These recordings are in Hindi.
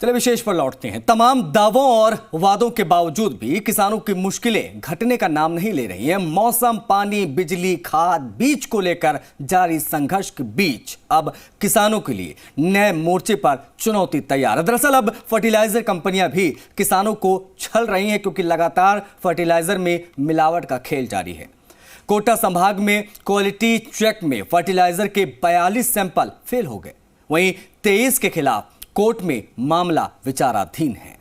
चलिए विशेष पर लौटते हैं। तमाम दावों और वादों के बावजूद भी किसानों की मुश्किलें घटने का नाम नहीं ले रही हैं। मौसम, पानी, बिजली, खाद, बीज को लेकर जारी संघर्ष के बीच अब किसानों के लिए नए मोर्चे पर चुनौती तैयार है। दरअसल अब फर्टिलाइजर कंपनियां भी किसानों को छल रही हैं, क्योंकि लगातार फर्टिलाइजर में मिलावट का खेल जारी है। कोटा संभाग में क्वालिटी चेक में फर्टिलाइजर के 42 सैंपल फेल हो गए। वहीं 23 के खिलाफ कोर्ट में मामला विचाराधीन है।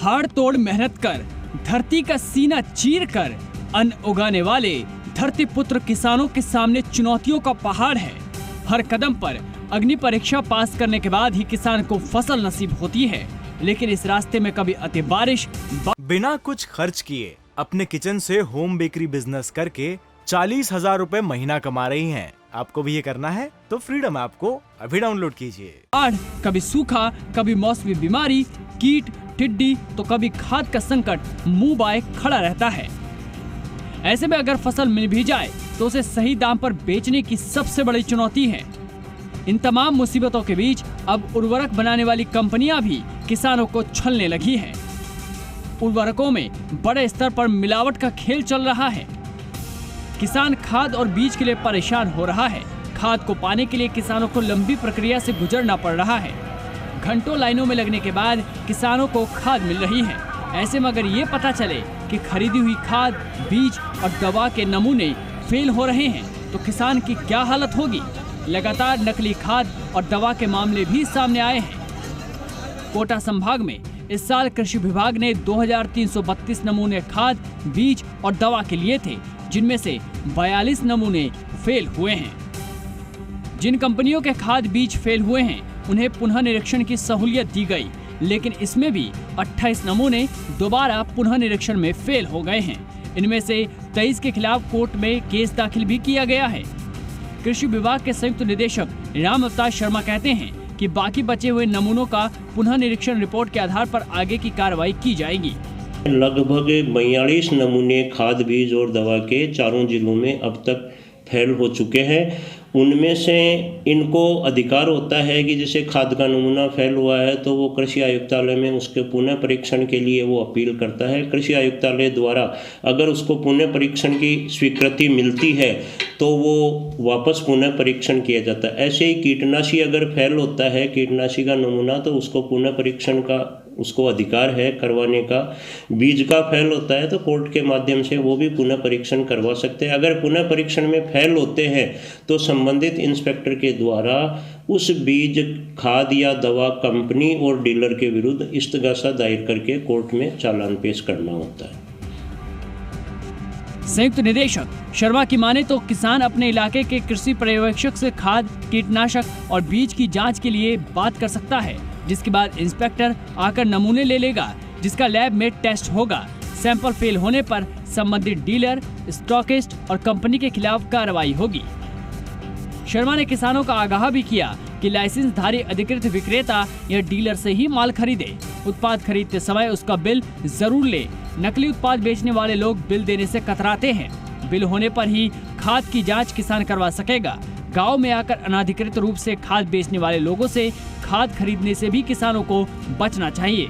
हाड़ तोड़ मेहनत कर, धरती का सीना चीर कर अन्न उगाने वाले धरती पुत्र किसानों के सामने चुनौतियों का पहाड़ है। हर कदम पर अग्नि परीक्षा पास करने के बाद ही किसान को फसल नसीब होती है, लेकिन इस रास्ते में कभी अति बारिश बिना कुछ खर्च किए अपने किचन से होम बेकरी बिजनेस करके 40,000 रुपए महीना कमा रही हैं। आपको भी ये करना है तो फ्रीडम ऐप को अभी डाउनलोड कीजिए। बाढ़, कभी सूखा, कभी मौसमी बीमारी, कीट, टिड्डी तो कभी खाद का संकट मुंह बाए खड़ा रहता है। ऐसे में अगर फसल मिल भी जाए तो उसे सही दाम पर बेचने की सबसे बड़ी चुनौती है। इन तमाम मुसीबतों के बीच अब उर्वरक बनाने वाली कंपनियां भी किसानों को छलने लगी हैं। उर्वरकों में बड़े स्तर पर मिलावट का खेल चल रहा है। किसान खाद और बीज के लिए परेशान हो रहा है। खाद को पाने के लिए किसानों को लंबी प्रक्रिया से गुजरना पड़ रहा है। घंटों लाइनों में लगने के बाद किसानों को खाद मिल रही है। ऐसे में अगर ये पता चले कि खरीदी हुई खाद, बीज और दवा के नमूने फेल हो रहे हैं तो किसान की क्या हालत होगी। लगातार नकली खाद और दवा के मामले भी सामने आए हैं। कोटा संभाग में इस साल कृषि विभाग ने 2332 नमूने खाद, बीज और दवा के लिए थे, जिनमें से 42 नमूने फेल हुए हैं। जिन कंपनियों के खाद बीज फेल हुए हैं उन्हें पुनः निरीक्षण की सहूलियत दी गई, लेकिन इसमें भी 28 नमूने दोबारा पुनः निरीक्षण में फेल हो गए हैं। इनमें से 23 के खिलाफ कोर्ट में केस दाखिल भी किया गया है। कृषि विभाग के संयुक्त निदेशक राम अवतार शर्मा कहते हैं कि बाकी बचे हुए नमूनों का पुनः निरीक्षण रिपोर्ट के आधार पर आगे की कार्रवाई की जाएगी। लगभग 42 नमूने खाद, बीज और दवा के चारों जिलों में अब तक फेल हो चुके हैं। उनमें से इनको अधिकार होता है कि जैसे खाद का नमूना फेल हुआ है तो वो कृषि आयुक्तालय में उसके पुनः परीक्षण के लिए वो अपील करता है। कृषि आयुक्तालय द्वारा अगर उसको पुनः परीक्षण की स्वीकृति मिलती है तो वो वापस पुनः परीक्षण किया जाता है। ऐसे ही कीटनाशी अगर फेल होता है, कीटनाशी का नमूना, तो उसको पुनः परीक्षण का उसको अधिकार है करवाने का। बीज का फेल होता है तो कोर्ट के माध्यम से वो भी पुनः परीक्षण करवा सकते हैं। अगर पुनः परीक्षण में फेल होते हैं तो संबंधित इंस्पेक्टर के द्वारा उस बीज, खाद या दवा कंपनी और डीलर के विरुद्ध इस्तगासा दायर करके कोर्ट में चालान पेश करना होता है। संयुक्त निदेशक शर्मा की माने तो किसान अपने इलाके के कृषि पर्यवेक्षक से खाद, कीटनाशक और बीज की जांच के लिए बात कर सकता है, जिसके बाद इंस्पेक्टर आकर नमूने ले लेगा, जिसका लैब में टेस्ट होगा। सैंपल फेल होने पर संबंधित डीलर, स्टॉकिस्ट और कंपनी के खिलाफ कार्रवाई होगी। शर्मा ने किसानों का आगाह भी किया कि लाइसेंसधारी अधिकृत विक्रेता या डीलर से ही माल खरीदे। उत्पाद खरीदते समय उसका बिल जरूर ले। नकली उत्पाद बेचने वाले लोग बिल देने से कतराते हैं। बिल होने पर ही खाद की जांच किसान करवा सकेगा। गांव में आकर अनाधिकृत रूप से खाद बेचने वाले लोगों से खाद खरीदने से भी किसानों को बचना चाहिए।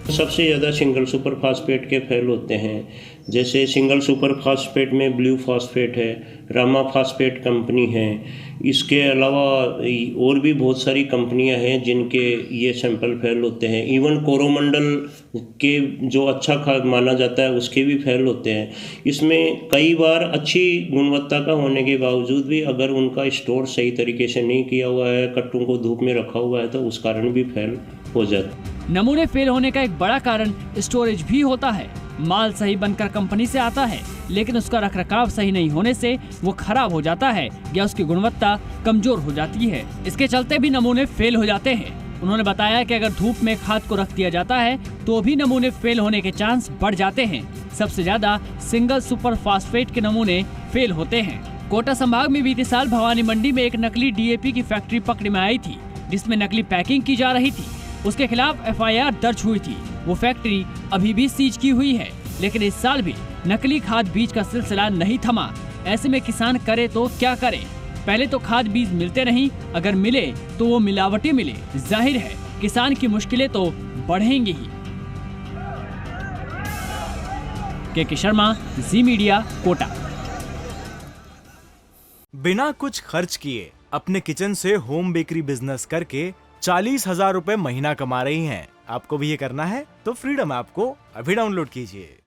सबसे ज़्यादा सिंगल सुपर फास्फेट के फेल होते हैं। जैसे सिंगल सुपर फास्फेट में ब्लू फास्फेट है, रामा फास्फेट कंपनी है। इसके अलावा और भी बहुत सारी कंपनियां हैं जिनके ये सैंपल फेल होते हैं। इवन कोरोमंडल के जो अच्छा खाद माना जाता है उसके भी फेल होते हैं। इसमें कई बार अच्छी गुणवत्ता का होने के बावजूद भी अगर उनका स्टोर सही तरीके से नहीं किया हुआ है, कट्टों को धूप में रखा हुआ है, तो उस कारण भी फेल हो जाता है। नमूने फेल होने का एक बड़ा कारण स्टोरेज भी होता है। माल सही बनकर कंपनी से आता है, लेकिन उसका रखरखाव सही नहीं होने से वो खराब हो जाता है या उसकी गुणवत्ता कमजोर हो जाती है। इसके चलते भी नमूने फेल हो जाते हैं। उन्होंने बताया कि अगर धूप में खाद को रख दिया जाता है तो भी नमूने फेल होने के चांस बढ़ जाते हैं। सबसे ज्यादा सिंगल सुपर फास्फेट के नमूने फेल होते हैं। कोटा संभाग में बीते साल भवानी मंडी में एक नकली DAP की फैक्ट्री पकड़ में आई थी, जिसमें नकली पैकिंग की जा रही थी। उसके खिलाफ FIR दर्ज हुई थी। वो फैक्ट्री अभी भी सीज की हुई है। लेकिन इस साल भी नकली खाद बीज का सिलसिला नहीं थमा। ऐसे में किसान करे तो क्या करे? पहले तो खाद बीज मिलते नहीं, अगर मिले तो वो मिलावटी मिले। जाहिर है किसान की मुश्किलें तो बढ़ेंगी ही। के शर्मा, जी मीडिया, कोटा। बिना कुछ खर्च किए अपने किचन से होम बेकरी बिजनेस करके 40,000 रुपए महीना कमा रही हैं। आपको भी ये करना है तो फ्रीडम ऐप को अभी डाउनलोड कीजिए।